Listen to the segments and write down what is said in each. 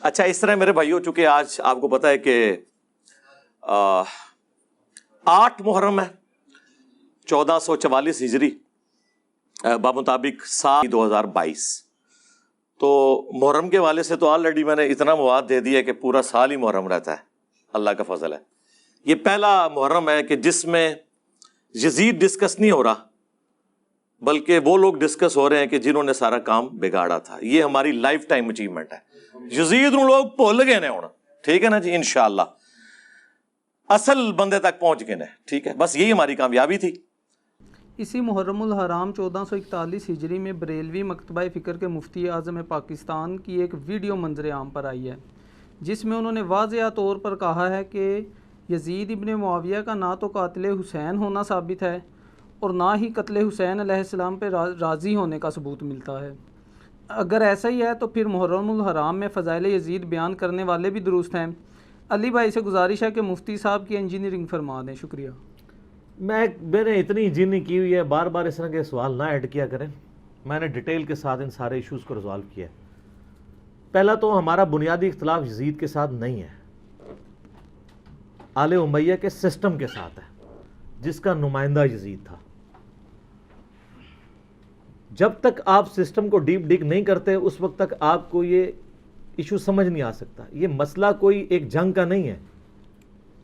اچھا اس طرح میرے بھائیوں، چونکہ آج آپ کو پتا ہے کہ 8 محرم ہے 1444 ہجری بمطابق 7/2022، تو محرم کے والے سے تو آلریڈی میں نے اتنا مواد دے دیا کہ پورا سال ہی محرم رہتا ہے، اللہ کا فضل ہے۔ یہ پہلا محرم ہے کہ جس میں یزید ڈسکس نہیں ہو رہا، بلکہ وہ لوگ ڈسکس ہو رہے ہیں کہ جنہوں نے سارا کام بگاڑا تھا۔ یہ ہماری لائف ٹائم اچیومنٹ ہے۔ یزید نو لوگ بھول گئے نے ہوں، ٹھیک ہے نا جی، انشاءاللہ اصل بندے تک پہنچ گئے نے، ٹھیک ہے، بس یہی ہماری کامیابی تھی۔ اسی محرم الحرام 1441 ہجری میں بریلوی مکتبہ فکر کے مفتی اعظم پاکستان کی ایک ویڈیو منظر عام پر آئی ہے، جس میں انہوں نے واضح طور پر کہا ہے کہ یزید ابن معاویہ کا نہ تو قاتل حسین ہونا ثابت ہے اور نہ ہی قتل حسین علیہ السلام پہ راضی ہونے کا ثبوت ملتا ہے۔ اگر ایسا ہی ہے تو پھر محرم الحرام میں فضائل یزید بیان کرنے والے بھی درست ہیں۔ علی بھائی سے گزارش ہے کہ مفتی صاحب کی انجینئرنگ فرما دیں، شکریہ۔ میں نے اتنی انجینئرنگ کی ہوئی ہے، بار بار اس طرح کے سوال نہ ایڈ کیا کریں، میں نے ڈیٹیل کے ساتھ ان سارے ایشوز کو ریزالو کیا ہے۔ پہلا تو ہمارا بنیادی اختلاف یزید کے ساتھ نہیں ہے، آل امیہ کے سسٹم کے ساتھ ہے، جس کا نمائندہ یزید تھا۔ جب تک آپ سسٹم کو ڈیپ ڈگ نہیں کرتے اس وقت تک آپ کو یہ ایشو سمجھ نہیں آ سکتا۔ یہ مسئلہ کوئی ایک جنگ کا نہیں ہے،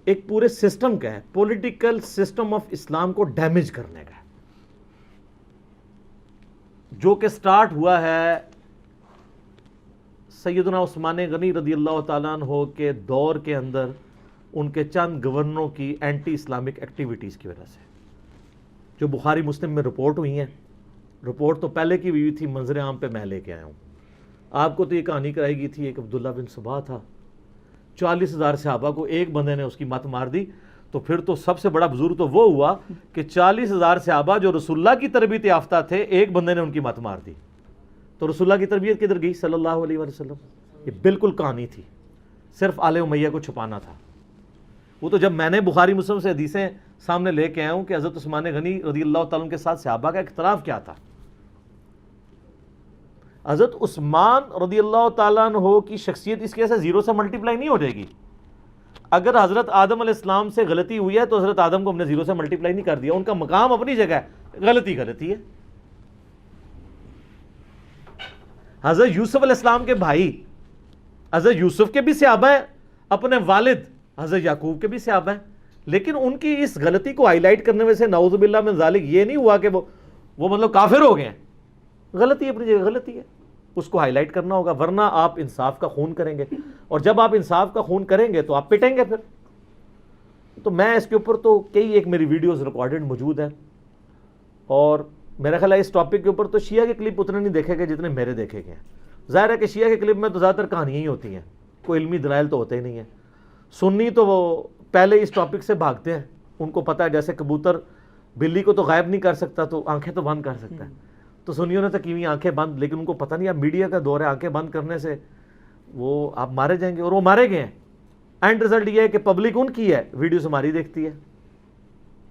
ایک پورے سسٹم کا ہے، پولیٹیکل سسٹم آف اسلام کو ڈیمیج کرنے کا ہے، جو کہ سٹارٹ ہوا ہے سیدنا عثمان غنی رضی اللہ تعالیٰ عنہ کے دور کے اندر ان کے چند گورنروں کی اینٹی اسلامک ایکٹیویٹیز کی وجہ سے، جو بخاری مسلم میں رپورٹ ہوئی ہیں۔ رپورٹ تو پہلے کی بھی ہوئی تھی، منظر عام پہ میں لے کے آیا ہوں۔ آپ کو تو یہ کہانی کرائی گئی تھی، ایک عبداللہ بن صبا تھا، 40,000 صحابہ کو ایک بندے نے اس کی مت مار دی، تو پھر تو سب سے بڑا بزرگ تو وہ ہوا کہ 40,000 صحابہ جو رسول اللہ کی تربیت یافتہ تھے، ایک بندے نے ان کی مت مار دی، تو رسول اللہ کی تربیت کدھر گئی صلی اللہ علیہ وسلم؟ یہ بالکل کہانی تھی، صرف آل امیہ کو چھپانا تھا۔ وہ تو جب میں نے بخاری مسلم سے حدیثیں سامنے لے کے آیا ہوں کہ حضرت عثمان غنی رضی اللہ تعالیٰ عنہ کے ساتھ صحابہ کا اختلاف کیا تھا۔ حضرت عثمان رضی اللہ تعالیٰ عنہ کی شخصیت اس کے سے زیرو سے ملٹیپلائی نہیں ہو جائے گی۔ اگر حضرت آدم علیہ السلام سے غلطی ہوئی ہے تو حضرت آدم کو ہم نے زیرو سے ملٹیپلائی نہیں کر دیا، ان کا مقام اپنی جگہ ہے، غلطی ہے۔ حضرت یوسف علیہ السلام کے بھائی حضرت یوسف کے بھی صحابہ ہیں، اپنے والد حضرت یعقوب کے بھی صحابہ ہیں، لیکن ان کی اس غلطی کو ہائی لائٹ کرنے میں سے نعوذ باللہ من ذالک یہ نہیں ہوا کہ وہ مطلب کافر ہو گئے ہیں۔ غلطی اپنی جگہ غلطی ہے، اس کو ہائی لائٹ کرنا ہوگا، ورنہ آپ انصاف کا خون کریں گے، اور جب آپ انصاف کا خون کریں گے تو آپ پٹیں گے پھر۔ تو میں اس کے اوپر تو کئی ایک میری ویڈیوز ریکارڈڈ موجود ہیں، اور میرا خیال ہے اس ٹاپک کے اوپر تو شیعہ کے کلپ اتنے نہیں دیکھے گئے جتنے میرے دیکھے گئے ہیں۔ ظاہر ہے کہ شیعہ کے کلپ میں تو زیادہ تر کہانیاں ہی ہوتی ہیں، کوئی علمی دلائل تو ہوتے ہی نہیں ہیں۔ سنی تو وہ پہلے اس ٹاپک سے بھاگتے ہیں، ان کو پتہ ہے جیسے کبوتر بلی کو تو غائب نہیں کر سکتا تو آنکھیں تو بند کر سکتا ہے، تو سنیوں نے تو کی ہوئی آنکھیں بند، لیکن ان کو پتہ نہیں اب میڈیا کا دور ہے، آنکھیں بند کرنے سے وہ آپ مارے جائیں گے، اور وہ مارے گئے ہیں۔ اینڈ رزلٹ یہ ہے کہ پبلک ان کی ہے، ویڈیوز ہماری دیکھتی ہے،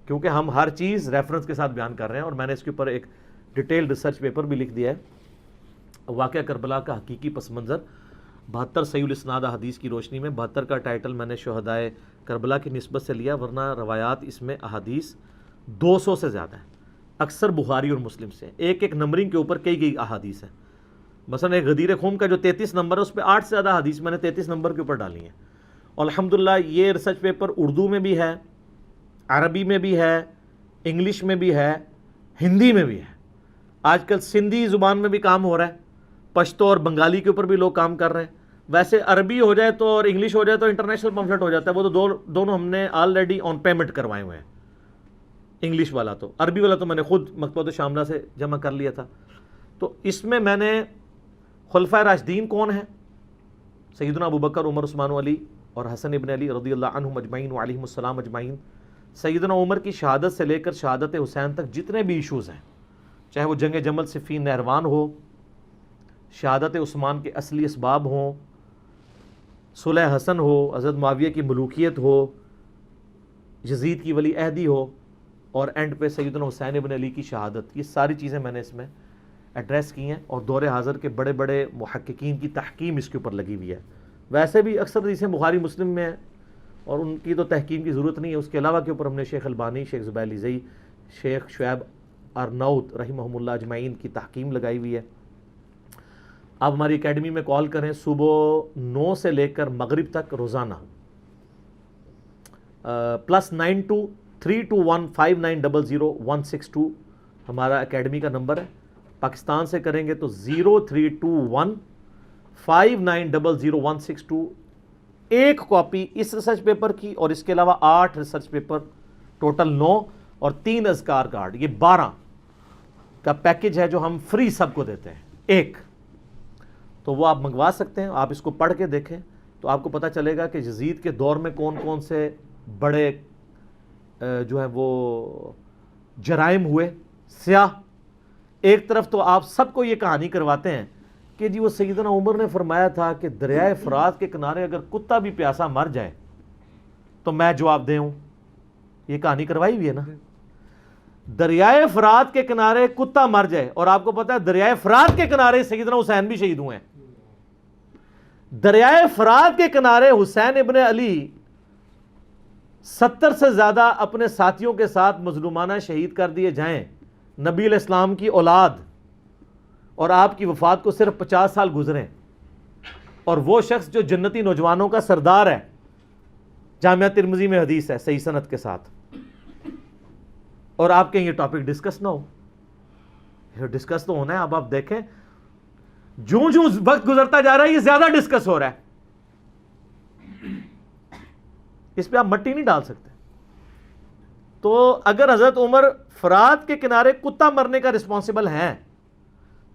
کیونکہ ہم ہر چیز ریفرنس کے ساتھ بیان کر رہے ہیں، اور میں نے اس کے اوپر ایک ڈیٹیل ریسرچ پیپر بھی لکھ دیا ہے، واقعہ کربلا کا حقیقی پس منظر 72 صحیح الاسناد احادیث کی روشنی میں۔ 72 کا ٹائٹل میں نے شہدائے کربلا کی نسبت سے لیا، ورنہ روایات اس میں احادیث 200 سے زیادہ ہیں، اکثر بخاری اور مسلم سے، ایک ایک نمبرنگ کے اوپر کئی احادیث ہیں۔ مثلا ایک غدیر خم کا جو 33 نمبر ہے اس پہ 8 سے زیادہ حدیث میں نے 33 نمبر کے اوپر ڈالی ہیں، اور الحمدللہ یہ ریسرچ پیپر اردو میں بھی ہے، عربی میں بھی ہے، انگلش میں بھی ہے، ہندی میں بھی ہے، آج کل سندھی زبان میں بھی کام ہو رہا ہے، پشتو اور بنگالی کے اوپر بھی لوگ کام کر رہے ہیں۔ ویسے عربی ہو جائے تو اور انگلش ہو جائے تو انٹرنیشنل پمفلٹ ہو جاتا ہے، وہ تو دونوں ہم نے آلریڈی آن پیمنٹ کروائے ہوئے ہیں، انگلش والا تو، عربی والا تو میں نے خود مکتبۃ شاملہ سے جمع کر لیا تھا۔ تو اس میں نے خلفائے راشدین کون ہیں، سیدنا ابوبکر، عمر، عثمان و علی اور حسن ابن علی رضی اللہ عنہم اجمعین وعلیہم السلام اجمعین، سیدنا عمر کی شہادت سے لے کر شہادت حسین تک جتنے بھی ایشوز ہیں، چاہے وہ جنگ جمل، صفین، نہروان ہو، شہادت عثمان کے اصلی اسباب ہوں، صلح حسن ہو، حضرت معاویہ کی ملوکیت ہو، یزید کی ولی عہدی ہو، اور اینڈ پہ سیدنا حسین ابن علی کی شہادت، یہ ساری چیزیں میں نے اس میں ایڈریس کی ہیں، اور دور حاضر کے بڑے بڑے محققین کی تحکیم اس کے اوپر لگی ہوئی ہے، ویسے بھی اکثر حدیثیں بخاری مسلم میں ہیں اور ان کی تو تحکیم کی ضرورت نہیں ہے. اس کے علاوہ کے اوپر ہم نے شیخ البانی, شیخ زبیر علیزئی, شیخ شعیب ارناؤت رحمہم اللہ اجمعین کی تحکیم لگائی ہوئی ہے. آپ ہماری اکیڈمی میں کال کریں صبح 9 سے لے کر مغرب تک روزانہ. +923215900162 ہمارا اکیڈمی کا نمبر ہے. پاکستان سے کریں گے تو 032159000162. ایک کاپی اس ریسرچ پیپر کی اور اس کے علاوہ 8 ریسرچ پیپر, ٹوٹل 9 اور 3 اذکار کارڈ, یہ 12 کا پیکج ہے جو ہم فری سب کو دیتے ہیں ایک. تو وہ آپ منگوا سکتے ہیں. آپ اس کو پڑھ کے دیکھیں تو آپ کو پتہ چلے گا کہ یزید کے دور میں کون کون سے بڑے جو ہے وہ جرائم ہوئے سیاہ. ایک طرف تو آپ سب کو یہ کہانی کرواتے ہیں کہ جی وہ سیدنا عمر نے فرمایا تھا کہ دریائے فرات کے کنارے اگر کتا بھی پیاسا مر جائے تو میں جواب دے ہوں. یہ کہانی کروائی ہوئی ہے نا. دریائے فرات کے کنارے کتا مر جائے, اور آپ کو پتا ہے دریائے فرات کے کنارے سیدنا حسین بھی شہید ہوئے ہیں. دریائے فرات کے کنارے حسین ابن علی 70 سے زیادہ اپنے ساتھیوں کے ساتھ مظلومانہ شہید کر دیے جائیں, نبی علیہ السلام کی اولاد, اور آپ کی وفات کو صرف 50 سال گزریں, اور وہ شخص جو جنتی نوجوانوں کا سردار ہے, جامعہ ترمذی میں حدیث ہے صحیح سند کے ساتھ, اور آپ کہیں یہ ٹاپک ڈسکس نہ ہو. یہ ڈسکس تو ہونا ہے. اب آپ دیکھیں جوں جوں وقت گزرتا جا رہا ہے یہ زیادہ ڈسکس ہو رہا ہے. اس پہ آپ مٹی نہیں ڈال سکتے. تو اگر حضرت عمر فرات کے کنارے کتا مرنے کا رسپانسبل ہیں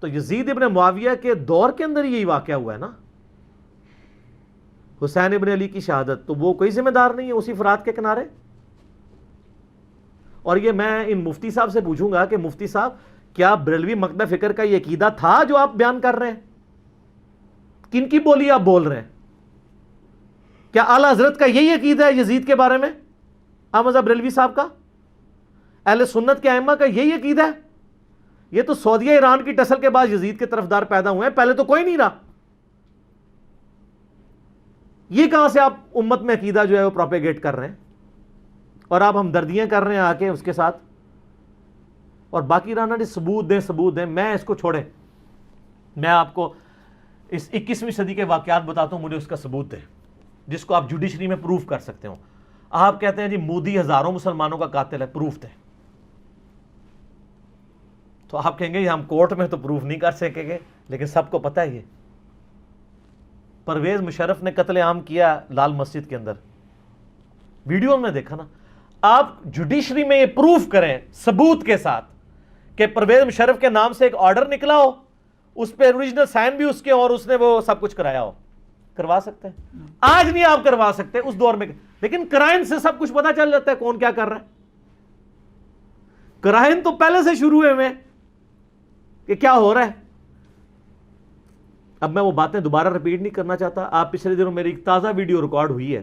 تو یزید ابن معاویہ کے دور کے اندر یہی واقعہ ہوا ہے نا, حسین ابن علی کی شہادت, تو وہ کوئی ذمہ دار نہیں ہے اسی فرات کے کنارے. اور یہ میں ان مفتی صاحب سے پوچھوں گا کہ مفتی صاحب کیا بریلوی مکتبہ فکر کا یہ عقیدہ تھا جو آپ بیان کر رہے ہیں؟ کن کی بولی آپ بول رہے ہیں؟ کیا اعلی حضرت کا یہی عقیدہ ہے یزید کے بارے میں؟ احمد بریلوی صاحب کا, اہل سنت کے ائمہ کا یہی عقیدہ ہے؟ یہ تو سعودیہ ایران کی ٹسل کے بعد یزید کے طرفدار پیدا ہوئے ہیں, پہلے تو کوئی نہیں رہا. یہ کہاں سے آپ امت میں عقیدہ جو ہے وہ پروپیگیٹ کر رہے ہیں, اور آپ ہمدردیاں کر رہے ہیں آ کے اس کے ساتھ, اور باقی رہنا نہیں ثبوت دیں ثبوت دیں. میں اس کو چھوڑیں, میں آپ کو اس 21ویں صدی کے واقعات بتاتا ہوں, مجھے اس کا ثبوت دیں جس کو آپ جوڈیشری میں پروف کر سکتے ہوں. آپ کہتے ہیں جی مودی ہزاروں مسلمانوں کا قاتل ہے, پروف دیں. تو آپ کہیں گے یہ ہم کورٹ میں تو پروف نہیں کر سکیں گے, لیکن سب کو پتہ ہے یہ پرویز مشرف نے قتل عام کیا لال مسجد کے اندر, ویڈیو میں دیکھا نا. آپ جوڈیشری میں یہ پروف کریں ثبوت کے ساتھ کہ پرویز مشرف کے نام سے ایک آرڈر نکلا ہو, اس پہ اوریجنل سائن بھی اس کے, اور اس نے وہ سب کچھ کرایا ہو. کروا سکتے ہیں. آج نہیں آپ کروا سکتے, اس دور میں, لیکن کرائن سے سب کچھ پتا چل جاتا ہے کون کیا کر رہا ہے. کرائن تو پہلے سے شروع ہوئے میں کہ کیا ہو رہا ہے. اب میں وہ باتیں دوبارہ ریپیٹ نہیں کرنا چاہتا. آپ پچھلے دنوں میری ایک تازہ ویڈیو ریکارڈ ہوئی ہے,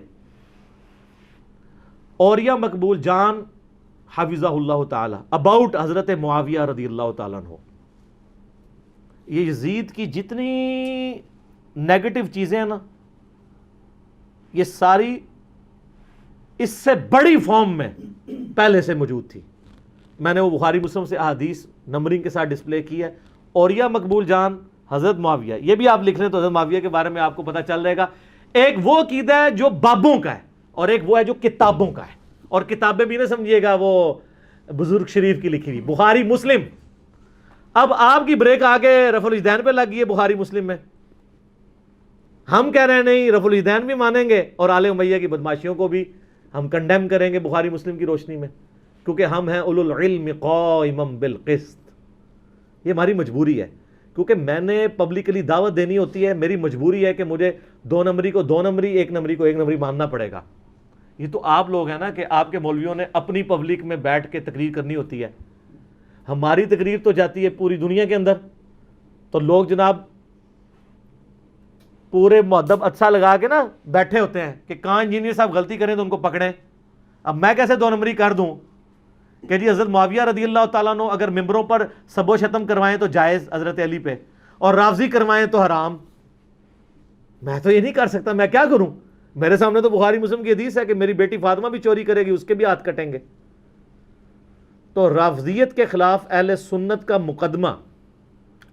اوریا مقبول جان حفظہ اللہ تعالی, اباؤٹ حضرت معاویہ رضی اللہ تعالیٰ عنہ. یہ یزید کی جتنی نیگیٹو چیزیں ہیں نا, یہ ساری اس سے بڑی فارم میں پہلے سے موجود تھی. میں نے وہ بخاری مسلم سے احادیث نمبرنگ کے ساتھ ڈسپلے کی ہے. اوریا مقبول جان حضرت معاویہ, یہ بھی آپ لکھ لیں تو حضرت معاویہ کے بارے میں آپ کو پتہ چل جائے گا. ایک وہ عقیدہ ہے جو بابوں کا ہے, اور ایک وہ ہے جو کتابوں کا ہے. اور کتابیں بھی نہ سمجھیے گا وہ بزرگ شریف کی لکھی ہوئی, بخاری مسلم. اب آپ کی بریک آگے رفع الاجدین پہ لگ گئی ہے بخاری مسلم میں. ہم کہہ رہے ہیں نہیں, رفع الاجدین بھی مانیں گے اور آل امیہ کی بدماشیوں کو بھی ہم کنڈیم کریں گے بخاری مسلم کی روشنی میں, کیونکہ ہم ہیں اولو العلم قائما بالقسط. یہ ہماری مجبوری ہے, کیونکہ میں نے پبلکلی دعوت دینی ہوتی ہے. میری مجبوری ہے کہ مجھے 2 نمبری کو 2 نمبری, 1 نمبری کو 1 نمبری ماننا پڑے گا. یہ تو آپ لوگ ہیں نا کہ آپ کے مولویوں نے اپنی پبلک میں بیٹھ کے تقریر کرنی ہوتی ہے. ہماری تقریر تو جاتی ہے پوری دنیا کے اندر, تو لوگ جناب پورے مؤدب اچھا لگا کے نا بیٹھے ہوتے ہیں کہ کہاں انجینئر صاحب غلطی کریں تو ان کو پکڑیں. اب میں کیسے 2 نمبری کر دوں کہ جی حضرت معاویہ رضی اللہ تعالیٰ عنہ اگر ممبروں پر سب و شتم کروائیں تو جائز حضرت علی پہ, اور رافضی کروائیں تو حرام. میں تو یہ نہیں کر سکتا, میں کیا کروں؟ میرے سامنے تو بخاری مسلم کی حدیث ہے کہ میری بیٹی فاطمہ بھی چوری کرے گی, اس کے بھی ہاتھ کٹیں گے. تو رافضیت کے خلاف اہل سنت کا مقدمہ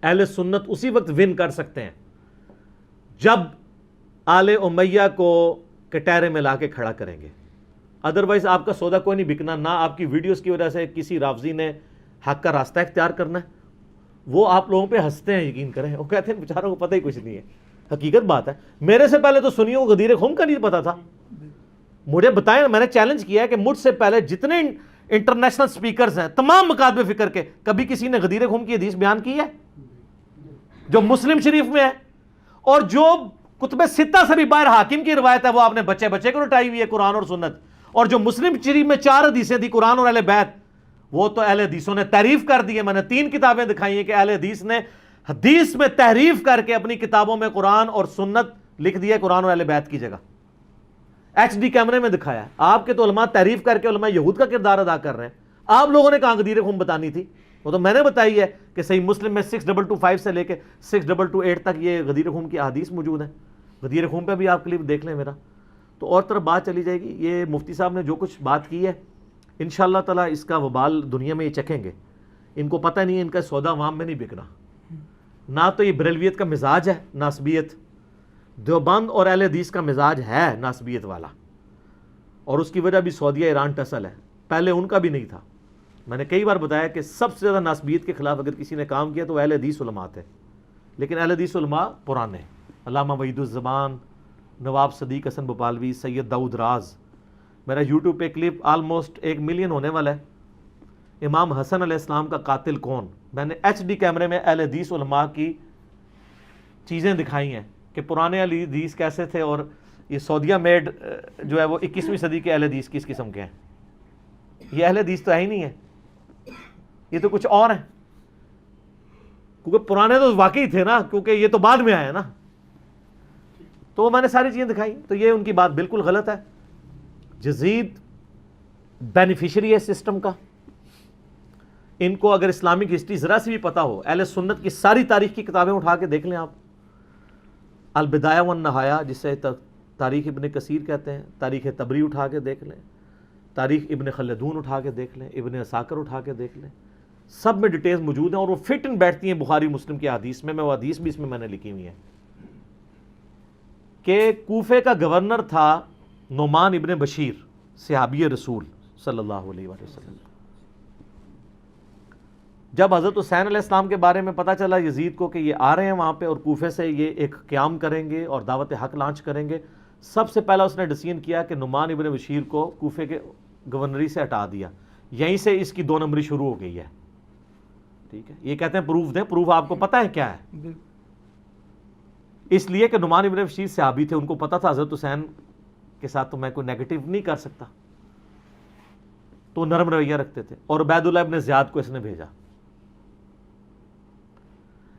اہل سنت اسی وقت ون کر سکتے ہیں جب آل امیہ کو کٹہرے میں لا کے کھڑا کریں گے. ادروائز آپ کا سودا کوئی نہیں بکنا, نہ آپ کی ویڈیوز کی وجہ سے کسی رافضی نے حق کا راستہ اختیار کرنا ہے. وہ آپ لوگوں پہ ہنستے ہیں, یقین کریں, وہ کہتے ہیں بیچاروں کو پتہ ہی کچھ نہیں ہے. حقیقت بات ہے, میرے سے پہلے تو سنیوں کو غدیر خم کا نہیں پتا تھا. مجھے بتائیں, میں نے چیلنج کیا ہے کہ مجھ سے پہلے جتنے انٹرنیشنل سپیکرز ہیں تمام مکاتب فکر کے, کبھی کسی نے غدیر خم کی حدیث بیان کی ہے جو مسلم شریف میں ہے؟ اور جو کتب ستہ سے بھی باہر حاکم کی روایت ہے وہ آپ نے بچے بچے کو رٹائی ہوئی ہے, قرآن اور سنت. اور جو مسلم شریف میں 4 حدیثیں تھی قرآن اور اہل بیت, وہ تو اہل حدیثوں نے تحریف کر دی ہے. میں نے 3 کتابیں دکھائی ہیں کہ اہل حدیث نے حدیث میں تحریف کر کے اپنی کتابوں میں قرآن اور سنت لکھ دیا ہے قرآن اور اہل بیت کی جگہ. HD کیمرے میں دکھایا ہے. آپ کے تو علماء تحریف کر کے علماء یہود کا کردار ادا کر رہے ہیں. آپ لوگوں نے کہاں غدیر خم بتانی تھی؟ وہ تو میں نے بتائی ہے کہ صحیح مسلم میں 6225 سے لے کے 6228 تک یہ غدیر خم کی احادیث موجود ہیں. غدیر خم پہ بھی آپ کلپ دیکھ لیں میرا, تو اور طرف بات چلی جائے گی. یہ مفتی صاحب نے جو کچھ بات کی ہے انشاءاللہ تعالیٰ اس کا وبال دنیا میں یہ چکیں گے. ان کو پتہ نہیں ہے ان کا سودا عوام میں نہیں بکنا. نہ تو یہ بریلویت کا مزاج ہے ناسبیت, دیوبند اور اہل حدیث کا مزاج ہے ناسبیت والا, اور اس کی وجہ بھی سعودیہ ایران ٹسل ہے. پہلے ان کا بھی نہیں تھا. میں نے کئی بار بتایا کہ سب سے زیادہ ناسبیت کے خلاف اگر کسی نے کام کیا تو اہل حدیث علماء تھے, لیکن اہل حدیث علماء پرانے, علامہ وحید الزمان, نواب صدیق حسن بھوپالوی, سید داؤد راز. میرا یوٹیوب پہ کلپ آلموسٹ 1 ملین ہونے والا ہے, امام حسن علیہ السلام کا قاتل کون. میں نے HD کیمرے میں اہل حدیث علماء کی چیزیں دکھائی ہیں کہ پرانے اہل حدیث کیسے تھے, اور یہ سعودیہ میڈ جو ہے وہ 21ویں صدی کے اہل حدیث کس قسم کے ہیں. یہ اہل حدیث تو ہے ہی نہیں ہے, یہ تو کچھ اور ہیں, کیونکہ پرانے تو واقعی تھے نا, کیونکہ یہ تو بعد میں آئے نا. تو میں نے ساری چیزیں دکھائی. تو یہ ان کی بات بالکل غلط ہے. یزید بینیفیشری ہے سسٹم کا. ان کو اگر اسلامک ہسٹری ذرا سی بھی پتا ہو, اہل سنت کی ساری تاریخ کی کتابیں اٹھا کے دیکھ لیں آپ, البدایہ والنہایہ جسے تاریخ ابن کثیر کہتے ہیں, تاریخ طبری اٹھا کے دیکھ لیں, تاریخ ابن خلدون اٹھا کے دیکھ لیں, ابن عساکر اٹھا کے دیکھ لیں, سب میں ڈیٹیلز موجود ہیں اور وہ فٹ ان بیٹھتی ہیں بخاری مسلم کی حدیث میں. وہ حدیث بھی اس میں نے لکھی ہوئی ہے کہ کوفے کا گورنر تھا نعمان ابن بشیر, صحابی رسول صلی اللہ علیہ وآلہ وسلم. جب حضرت حسین علیہ السلام کے بارے میں پتہ چلا یزید کو کہ یہ آ رہے ہیں وہاں پہ اور کوفے سے یہ ایک قیام کریں گے اور دعوت حق لانچ کریں گے, سب سے پہلا اس نے ڈیسیژن کیا کہ نعمان ابن بشیر کو کوفے کے گورنری سے ہٹا دیا. یہیں سے اس کی 2 نمبری شروع ہو گئی ہے. ٹھیک ہے, یہ کہتے ہیں پروف دیں. پروف آپ کو پتہ ہے کیا ہے؟ اس لیے کہ نعمان ابن بشیر صحابی تھے, ان کو پتہ تھا حضرت حسین کے ساتھ تو میں کوئی نیگیٹو نہیں کر سکتا, تو نرم رویہ رکھتے تھے. اور عبید اللہ ابن زیاد کو اس نے بھیجا.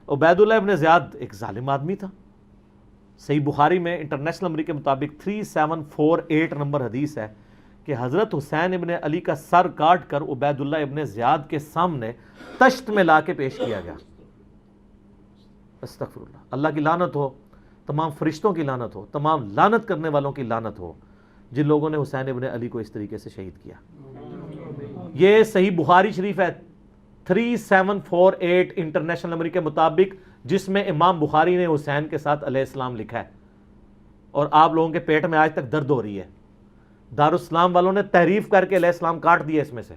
عبید اللہ ابن زیاد ایک ظالم آدمی تھا. صحیح بخاری میں انٹرنیشنل نمبر کے مطابق 3748 نمبر حدیث ہے کہ حضرت حسین ابن علی کا سر کاٹ کر عبید اللہ ابن زیاد کے سامنے تشت میں لا کے پیش کیا گیا. استغفر اللہ, اللہ کی لعنت ہو, تمام فرشتوں کی لعنت ہو, تمام لعنت کرنے والوں کی لعنت ہو جن لوگوں نے حسین ابن علی کو اس طریقے سے شہید کیا. یہ صحیح بخاری شریف ہے 3748 انٹرنیشنل نمبر کے مطابق, جس میں امام بخاری نے حسین کے ساتھ علیہ السلام لکھا ہے. اور آپ لوگوں کے پیٹ میں آج تک درد ہو رہی ہے. دارالاسلام والوں نے تحریف کر کے علیہ السلام کاٹ دیا اس میں سے,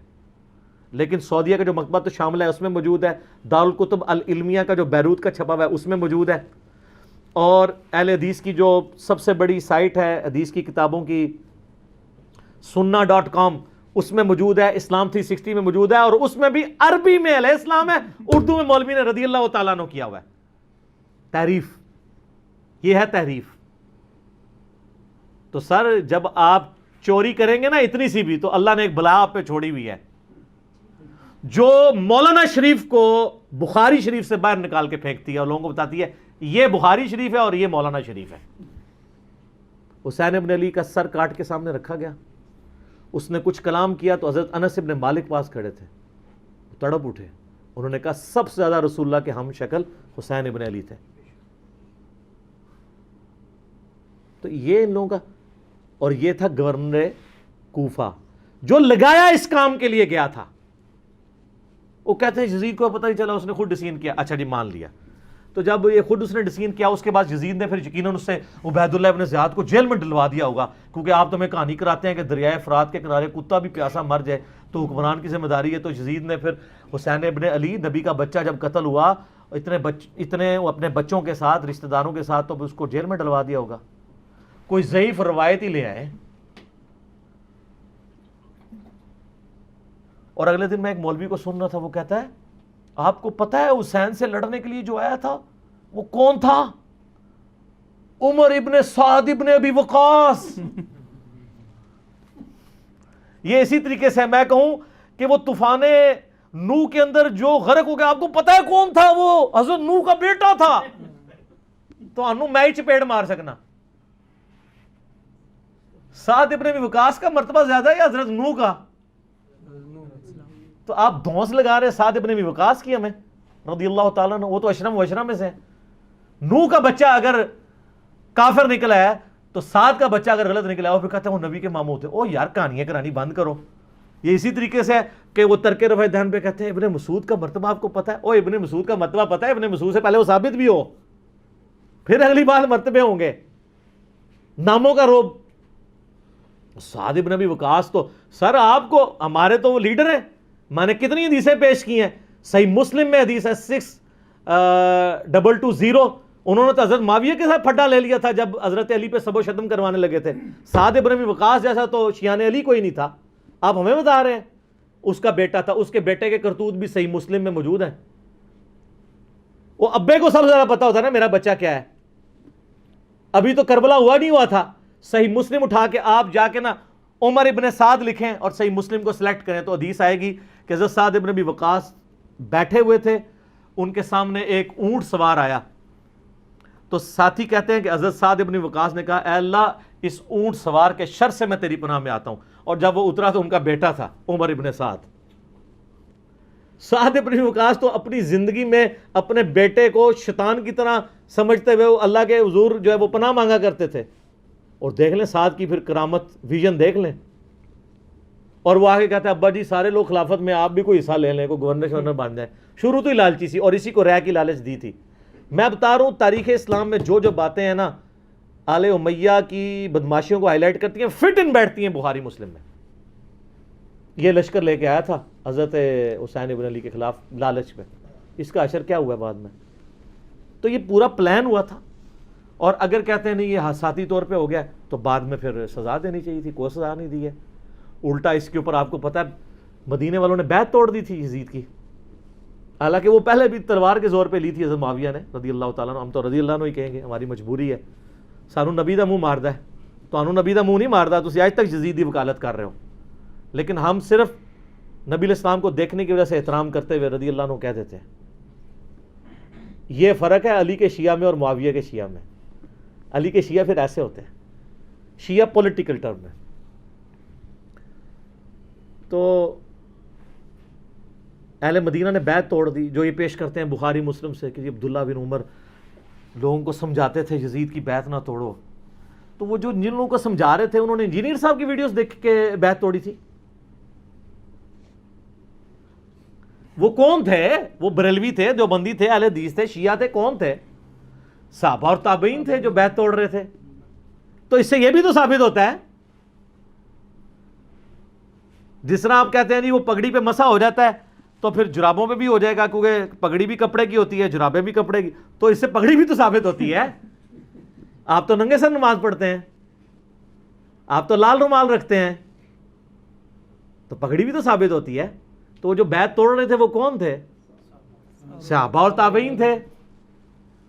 لیکن سعودیہ کا جو مکتبہ تو شامل ہے اس میں موجود ہے. دارالکتب العلمیہ کا جو بیروت کا چھپا ہوا ہے اس میں موجود ہے. اور اہل حدیث کی جو سب سے بڑی سائٹ ہے حدیث کی کتابوں کی sunna.com, اس میں موجود ہے. اسلام 360 میں موجود ہے, اور اس میں بھی عربی میں علیہ السلام ہے, اردو میں مولوی نے رضی اللہ تعالیٰ عنہ کیا ہوا ہے. تحریف, یہ ہے تحریف. تو سر جب آپ چوری کریں گے نا اتنی سی بھی, تو اللہ نے ایک بلا آپ پہ چھوڑی ہوئی ہے جو مولانا شریف کو بخاری شریف سے باہر نکال کے پھینکتی ہے اور لوگوں کو بتاتی ہے یہ بخاری شریف ہے اور یہ مولانا شریف ہے. حسین ابن علی کا سر کاٹ کے سامنے رکھا گیا, اس نے کچھ کلام کیا تو حضرت انس ابن مالک پاس کھڑے تھے, تڑپ اٹھے. انہوں نے کہا سب سے زیادہ رسول اللہ کے ہم شکل حسین ابن علی تھے. تو یہ ان لوگوں کا. اور یہ تھا گورنر کوفہ جو لگایا اس کام کے لیے گیا تھا. وہ کہتے ہیں یزید کو پتہ نہیں چلا, اس نے خود ڈسین کیا. اچھا جی مان لیا. تو جب یہ خود اس نے ڈسین کیا, اس کے بعد یزید نے پھر یقیناً اس سے عبید اللہ ابن زیاد کو جیل میں ڈلوا دیا ہوگا, کیونکہ آپ تو ہمیں کہانی کراتے ہیں کہ دریائے فرات کے کنارے کتا بھی پیاسا مر جائے تو حکمران کی ذمہ داری ہے. تو یزید نے پھر حسین ابن علی نبی کا بچہ جب قتل ہوا اتنے وہ اپنے بچوں کے ساتھ رشتہ داروں کے ساتھ, تو اس کو جیل میں ڈلوا دیا ہوگا. کوئی ضعیف روایت ہی لے آئے. اور اگلے دن میں ایک مولوی کو سن رہا تھا, وہ کہتا ہے آپ کو پتہ ہے حسین سے لڑنے کے لیے جو آیا تھا وہ کون تھا؟ عمر ابن سعد ابن ابی وقاص. یہ اسی طریقے سے میں کہوں کہ وہ طوفان نوح کے اندر جو غرق ہو گیا, آپ کو پتہ ہے کون تھا؟ وہ حضرت نوح کا بیٹا تھا. تو انو میں ہی چپیڑ مار سکنا. سعد ابن ابی وقاص کا مرتبہ زیادہ ہے یا حضرت نوح کا؟ تو آپ دھونس لگا رہے سعد ابن ابی وقاص کی ہمیں رضی اللہ تعالیٰ عنہ, وہ تو اشرم و اشرم میں سے. نوح کا بچہ اگر کافر نکلا ہے تو سعد کا بچہ اگر غلط نکلا ہے, وہ پھر کہتے ہیں وہ نبی کے ماموں تھے. او یار کہانیاں کرانی بند کرو. یہ اسی طریقے سے کہ وہ ترک رفع دہن پہ کہتے ہیں ابن مسعود کا مرتبہ آپ کو پتہ ہے؟ او ابن مسعود کا مرتبہ پتہ ہے؟ ابن مسعود سے پہلے وہ ثابت بھی ہو, پھر اگلی بار مرتبے ہوں گے. ناموں کا روب. سعد ابن ابی وقاص تو سر آپ کو, ہمارے تو وہ لیڈر ہیں. میں نے کتنی حدیثیں پیش کی ہیں. صحیح مسلم میں حدیث ہے 6220, انہوں نے تو حضرت معاویہ کے ساتھ پھڈا لے لیا تھا جب حضرت علی پہ سب و شتم کروانے لگے تھے. سعد ابن ابی وقاص جیسا تو شیعان علی کوئی نہیں تھا. آپ ہمیں بتا رہے ہیں اس کا بیٹا تھا. اس کے بیٹے کے کرتوت بھی صحیح مسلم میں موجود ہیں. وہ ابے کو سب سے زیادہ پتا ہوتا ہے نا میرا بچہ کیا ہے. ابھی تو کربلا ہوا نہیں ہوا تھا. صحیح مسلم اٹھا کے آپ جا کے نا عمر ابن سعد لکھیں اور صحیح مسلم کو سلیکٹ کریں تو حدیث آئے گی کہ حضرت سعد ابن ابی وقاص بیٹھے ہوئے تھے, ان کے سامنے ایک اونٹ سوار آیا. تو ساتھی کہتے ہیں کہ حضرت سعد ابن وقاص نے کہا اے اللہ اس اونٹ سوار کے شر سے میں تیری پناہ میں آتا ہوں. اور جب وہ اترا تو ان کا بیٹا تھا عمر ابن سعد. سعد ابن وقاص تو اپنی زندگی میں اپنے بیٹے کو شیطان کی طرح سمجھتے ہوئے وہ اللہ کے حضور جو ہے وہ پناہ مانگا کرتے تھے. اور دیکھ لیں سعد کی پھر کرامت ویژن دیکھ لیں. اور وہ آگے کہتا ہے ابا جی سارے لوگ خلافت میں, آپ بھی کوئی حصہ لے لیں, کوئی گورنر شورنر بن جائے. شروع تو ہی لالچی سی, اور اسی کو رہ کی لالچ دی تھی. میں بتا رہا ہوں تاریخ اسلام میں جو جو باتیں ہیں نا آل امیہ کی بدماشیوں کو ہائی لائٹ کرتی ہیں, فٹ ان بیٹھتی ہیں بخاری مسلم میں. یہ لشکر لے کے آیا تھا حضرت حسین ابن علی کے خلاف لالچ میں, اس کا اثر کیا ہوا بعد میں؟ تو یہ پورا پلان ہوا تھا. اور اگر کہتے ہیں نہیں یہ حادثاتی طور پہ ہو گیا تو بعد میں پھر سزا دینی چاہیے تھی, کوئی سزا نہیں دی ہے. الٹا اس کے اوپر آپ کو پتہ ہے مدینے والوں نے بیعت توڑ دی تھی یزید کی, حالانکہ وہ پہلے بھی تلوار کے زور پہ لی تھی حضرت معاویہ نے رضی اللہ تعالیٰ عنہ. ہم تو رضی اللہ عنہ ہی کہیں گے, ہماری مجبوری ہے. سانو نبی دا منہ ماردا ہے, تو انو نبی دا منہ نہیں ماردا, تو آج تک یزید دی وکالت کر رہے ہو. لیکن ہم صرف نبی علیہ السلام کو دیکھنے کی وجہ سے احترام کرتے ہوئے رضی اللہ عنہ کہہ دیتے ہیں. یہ فرق ہے علی کے شیعہ میں اور معاویہ کے شیعہ میں. علی کے شیعہ پھر ایسے ہوتے ہیں, شیعہ پولیٹیکل ٹرم میں. تو اہل مدینہ نے بیعت توڑ دی, جو یہ پیش کرتے ہیں بخاری مسلم سے کہ عبداللہ بن عمر لوگوں کو سمجھاتے تھے یزید کی بیعت نہ توڑو. تو وہ جو جن لوگوں کو سمجھا رہے تھے انہوں نے انجینئر صاحب کی ویڈیوز دیکھ کے بیعت توڑی تھی. وہ کون تھے؟ وہ بریلوی تھے, دیوبندی تھے, اہل حدیث تھے, شیعہ تھے, کون تھے؟ صحابہ اور تابعین تھے جو بیعت توڑ رہے تھے. تو اس سے یہ بھی تو ثابت ہوتا ہے, جس طرح آپ کہتے ہیں جی وہ پگڑی پہ مسا ہو جاتا ہے تو پھر جرابوں پہ بھی ہو جائے گا, کیونکہ پگڑی بھی کپڑے کی ہوتی ہے, جرابیں بھی کپڑے کی. تو اس سے پگڑی بھی تو ثابت ہوتی ہے. آپ تو ننگے سر نماز پڑھتے ہیں, آپ تو لال رومال رکھتے ہیں, تو پگڑی بھی تو ثابت ہوتی ہے. تو وہ جو بیعت توڑ رہے تھے وہ کون تھے؟ صحابہ اور تابعین تھے.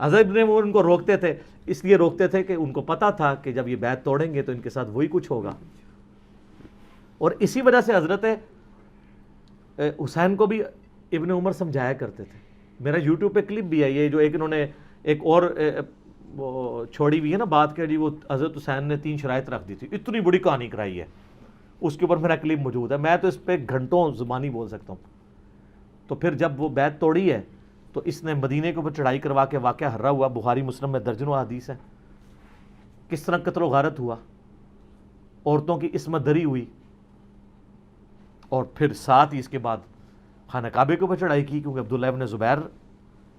حضرت ابن عمر ان کو روکتے تھے, اس لیے روکتے تھے کہ ان کو پتا تھا کہ جب یہ بیعت توڑیں گے تو ان کے ساتھ وہی کچھ ہوگا. اور اسی وجہ سے حضرت حسین کو بھی ابن عمر سمجھایا کرتے تھے. میرا یوٹیوب پہ کلپ بھی ہے یہ, جو ایک انہوں نے ایک اور وہ چھوڑی ہوئی ہے نا بات کہ جی وہ حضرت حسین نے 3 شرائط رکھ دی تھی, اتنی بڑی کہانی کرائی ہے. اس کے اوپر میرا کلپ موجود ہے, میں تو اس پہ گھنٹوں زبانی بول سکتا ہوں. تو پھر جب وہ بیعت توڑی ہے تو اس نے مدینے کے اوپر چڑھائی کروا کے واقعہ ہررا ہوا, بخاری مسلم میں درجنوں حدیث ہے. کس طرح قتل و غارت ہوا, عورتوں کی عصمت دری ہوئی, اور پھر ساتھ ہی اس کے بعد خانہ کعبے کے اوپر چڑھائی کی, کیونکہ عبداللہ ابن زبیر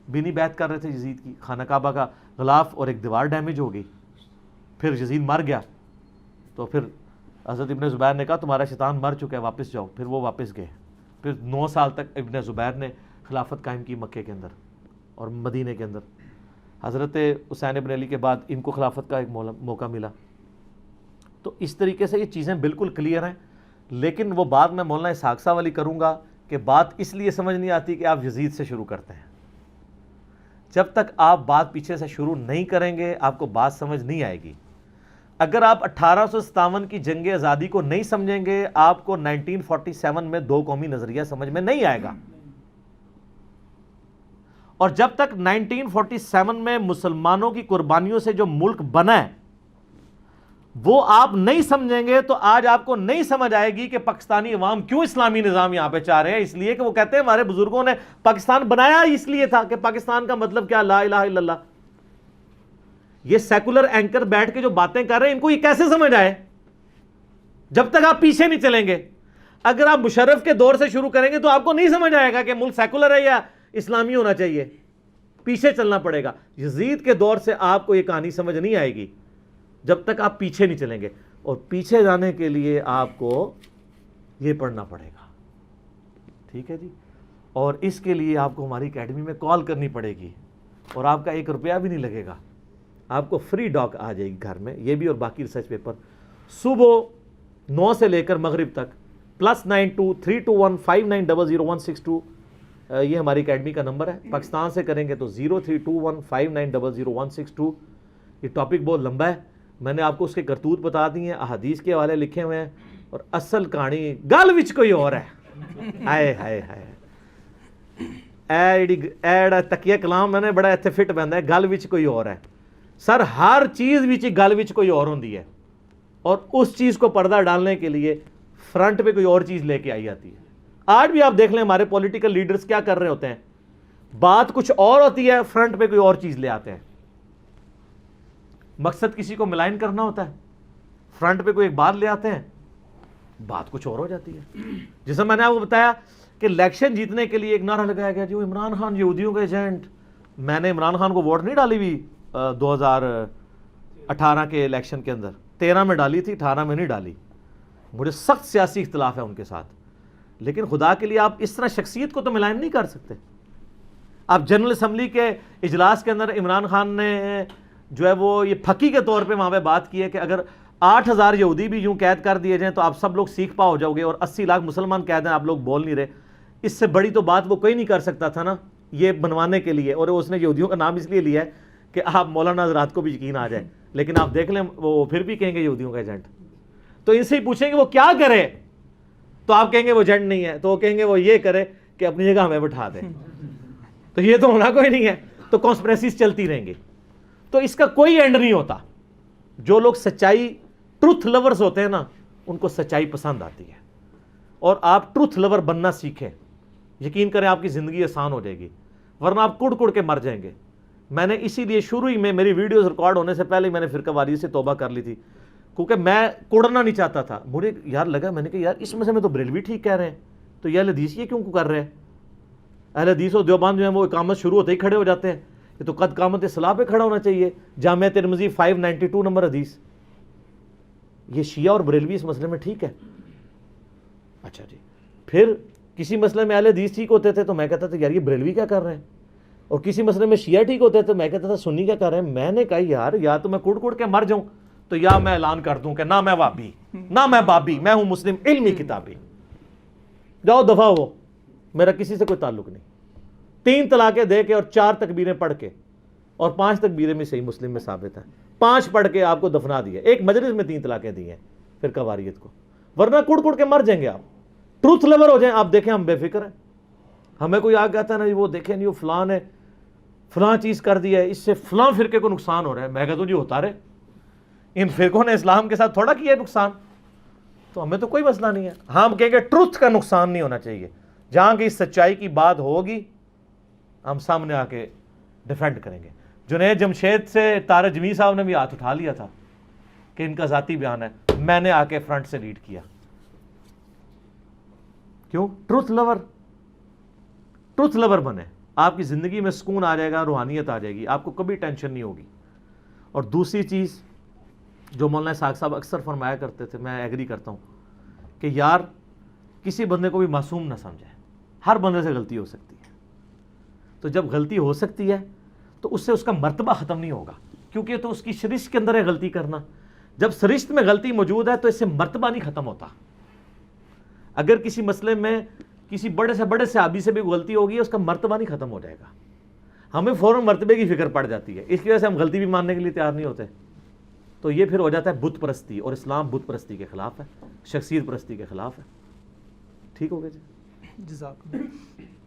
بھی نہیں بیعت کر رہے تھے یزید کی. خانہ کعبہ کا غلاف اور ایک دیوار ڈیمیج ہو گئی. پھر یزید مر گیا تو پھر حضرت ابن زبیر نے کہا تمہارا شیطان مر چکا ہے, واپس جاؤ. پھر وہ واپس گئے. پھر 9 سال تک ابن زبیر نے خلافت قائم کی مکے کے اندر اور مدینے کے اندر. حضرت حسین ابن علی کے بعد ان کو خلافت کا ایک موقع ملا. تو اس طریقے سے یہ چیزیں بالکل کلیئر ہیں. لیکن وہ بات میں مولانا اسحاق صاحب والی کروں گا کہ بات اس لیے سمجھ نہیں آتی کہ آپ یزید سے شروع کرتے ہیں. جب تک آپ بات پیچھے سے شروع نہیں کریں گے آپ کو بات سمجھ نہیں آئے گی. اگر آپ 1857 کی جنگ آزادی کو نہیں سمجھیں گے آپ کو 1947 میں 2 قومی نظریہ سمجھ میں نہیں آئے گا. اور جب تک 1947 میں مسلمانوں کی قربانیوں سے جو ملک بنا ہے وہ آپ نہیں سمجھیں گے تو آج آپ کو نہیں سمجھ آئے گی کہ پاکستانی عوام کیوں اسلامی نظام یہاں پہ چاہ رہے ہیں. اس لیے کہ وہ کہتے ہیں ہمارے بزرگوں نے پاکستان بنایا اس لیے تھا کہ پاکستان کا مطلب کیا, لا الہ الا اللہ. یہ سیکولر اینکر بیٹھ کے جو باتیں کر رہے ہیں ان کو یہ کیسے سمجھ آئے جب تک آپ پیچھے نہیں چلیں گے. اگر آپ مشرف کے دور سے شروع کریں گے تو آپ کو نہیں سمجھ آئے گا کہ ملک سیکولر ہے یا اسلامی ہونا چاہیے. پیچھے چلنا پڑے گا. یزید کے دور سے آپ کو یہ کہانی سمجھ نہیں آئے گی جب تک آپ پیچھے نہیں چلیں گے. اور پیچھے جانے کے لیے آپ کو یہ پڑھنا پڑے گا. ٹھیک ہے جی. اور اس کے لیے آپ کو ہماری اکیڈمی میں کال کرنی پڑے گی اور آپ کا 1 روپیہ بھی نہیں لگے گا. آپ کو فری ڈاک آ جائے گی گھر میں, یہ بھی اور باقی ریسرچ پیپر. صبح 9 سے لے کر مغرب تک +923215900162 یہ ہماری اکیڈمی کا نمبر ہے. پاکستان سے کریں گے تو 032159000162. یہ ٹاپک بہت لمبا ہے, میں نے آپ کو اس کے کرتوت بتا دی ہیں, احادیث کے حوالے لکھے ہوئے ہیں, اور اصل کہانی گل وچ کوئی اور ہے. ہائے ہائے ہائے ایڑا تکیہ کلام میں نے بڑا ایتھے فٹ بندا ہے, گل وچ کوئی اور ہے. سر ہر چیز وچ گل وچ کوئی اور ہوندی ہے, اور اس چیز کو پردہ ڈالنے کے لیے فرنٹ پہ کوئی اور چیز لے کے آئی جاتی ہے. آج بھی آپ دیکھ لیں ہمارے پولیٹیکل لیڈرز کیا کر رہے ہوتے ہیں, بات کچھ اور ہوتی ہے, فرنٹ پہ کوئی اور چیز لے آتے ہیں. مقصد کسی کو ملائن کرنا ہوتا ہے, فرنٹ پہ کوئی ایک بات لے آتے ہیں, بات کچھ اور ہو جاتی ہے. جیسے میں نے آپ کو بتایا کہ الیکشن جیتنے کے لیے ایک نعرہ لگایا گیا جی عمران خان یہودیوں کا ایجنٹ. میں نے عمران خان کو ووٹ نہیں ڈالی ہوئی 2018 کے الیکشن کے اندر, 13 میں ڈالی تھی, 18 میں نہیں ڈالی. مجھے سخت سیاسی اختلاف ہے ان کے ساتھ, لیکن خدا کے لیے آپ اس طرح شخصیت کو تو ملائن نہیں کر سکتے. آپ جنرل اسمبلی کے اجلاس کے اندر عمران خان نے جو ہے وہ یہ پھکی کے طور پہ وہاں پہ بات کی ہے کہ اگر 8000 یہودی بھی یوں قید کر دیے جائیں تو آپ سب لوگ سیکھ پا ہو جاؤ گے, اور 80 لاکھ مسلمان قید ہیں, آپ لوگ بول نہیں رہے. اس سے بڑی تو بات وہ کوئی نہیں کر سکتا تھا نا یہ بنوانے کے لیے, اور اس نے یہودیوں کا نام اس لیے لیا ہے کہ آپ مولانا حضرات کو بھی یقین آ جائے. لیکن آپ دیکھ لیں وہ پھر بھی کہیں گے یہودیوں کا ایجنٹ. تو ان سے ہی پوچھیں گے وہ کیا کرے, تو آپ کہیں گے وہ ایجنٹ نہیں ہے, تو وہ کہیں گے وہ یہ کرے کہ اپنی جگہ ہمیں بٹھا دیں. تو یہ تو ہونا کوئی نہیں ہے, تو کانسپریسیز چلتی رہیں گی. تو اس کا کوئی اینڈ نہیں ہوتا. جو لوگ سچائی ٹروتھ لورز ہوتے ہیں نا ان کو سچائی پسند آتی ہے, اور آپ ٹروتھ لور بننا سیکھیں. یقین کریں آپ کی زندگی آسان ہو جائے گی, ورنہ آپ کڑ کڑ کے مر جائیں گے. میں نے اسی لیے شروع ہی میں میری ویڈیوز ریکارڈ ہونے سے پہلے میں نے فرقہ واریت سے توبہ کر لی تھی, کیونکہ میں کوڑنا نہیں چاہتا تھا. مجھے یار لگا, میں نے کہا یار اس مسئلے میں تو بریلوی ٹھیک کہہ رہے ہیں, تو یہ اہل حدیث یہ کیوں کر رہے ہیں. اہل حدیث و دیوبند جو ہیں وہ اقامت شروع ہوتے ہی کھڑے ہو جاتے ہیں, یہ تو قد قامت اصلاح پہ کھڑا ہونا چاہیے. جامعہ ترمذی 592 نمبر حدیث. یہ شیعہ اور بریلوی اس مسئلے میں ٹھیک ہے. اچھا جی, پھر کسی مسئلے میں اہل حدیث ٹھیک ہوتے تھے تو میں کہتا تھا یار یہ بریلوی کیا کر رہے ہیں, اور کسی مسئلے میں شیعہ ٹھیک ہوتے تھے تو میں کہتا تھا سنی کیا کر رہے ہیں. میں نے کہا یار یا تو میں کڑ کڑ کے مر جاؤں, تو یا میں اعلان کر دوں کہ نہ میں وابی نہ میں بابی, میں ہوں مسلم علمی کتابی. جاؤ دفعہ ہو, میرا کسی سے کوئی تعلق نہیں. 3 طلاقیں دے کے اور 4 تکبیریں پڑھ کے, اور 5 تکبیریں میں صحیح مسلم میں ثابت ہے, 5 پڑھ کے آپ کو دفنا دیا. ایک مجلس میں 3 طلاقیں دی ہیں فرقہ واریت کو, ورنہ کڑ کڑ کے مر جائیں گے آپ. ٹروتھ لور ہو جائیں. آپ دیکھیں ہم بے فکر ہیں, ہمیں کوئی آ کہتا ہے نا وہ دیکھیں نہیں وہ فلاں نے فلاں چیز کر دی ہے, اس سے فلاں فرقے کو نقصان ہو رہا ہے. میں کہتا ہوں جی ہوتا رہے, ان فرقوں نے اسلام کے ساتھ تھوڑا کیا ہے نقصان, تو ہمیں تو کوئی مسئلہ نہیں ہے. ہم کہیں گے ٹروتھ کا نقصان نہیں ہونا چاہیے. جہاں کی سچائی کی بات ہوگی ہم سامنے آ کے ڈیفینڈ کریں گے. جنید جمشید سے طارق جمیل صاحب نے بھی ہاتھ اٹھا لیا تھا, کہ ان کا ذاتی بیان ہے، میں نے آ کے فرنٹ سے لیڈ کیا. کیوں؟ ٹروتھ لور بنے، آپ کی زندگی میں سکون آ جائے گا، روحانیت آ جائے گی، آپ کو کبھی ٹینشن نہیں ہوگی. اور دوسری چیز جو مولانا اسحاق صاحب اکثر فرمایا کرتے تھے، میں ایگری کرتا ہوں، کہ یار کسی بندے کو بھی معصوم نہ سمجھے، ہر بندے سے غلطی ہو سکتی ہے. تو جب غلطی ہو سکتی ہے تو اس سے اس کا مرتبہ ختم نہیں ہوگا، کیونکہ تو اس کی سرشت کے اندر ہے غلطی کرنا. جب سرشت میں غلطی موجود ہے تو اس سے مرتبہ نہیں ختم ہوتا. اگر کسی مسئلے میں کسی بڑے سے بڑے صحابی سے بھی غلطی ہوگی، اس کا مرتبہ نہیں ختم ہو جائے گا. ہمیں فوراً مرتبے کی فکر پڑ جاتی ہے، اس کی وجہ سے ہم غلطی بھی ماننے کے لیے تیار نہیں ہوتے. تو یہ پھر ہو جاتا ہے بت پرستی، اور اسلام بت پرستی کے خلاف ہے، شخصیت پرستی کے خلاف ہے. ٹھیک ہو گیا جی؟ جزاک اللہ.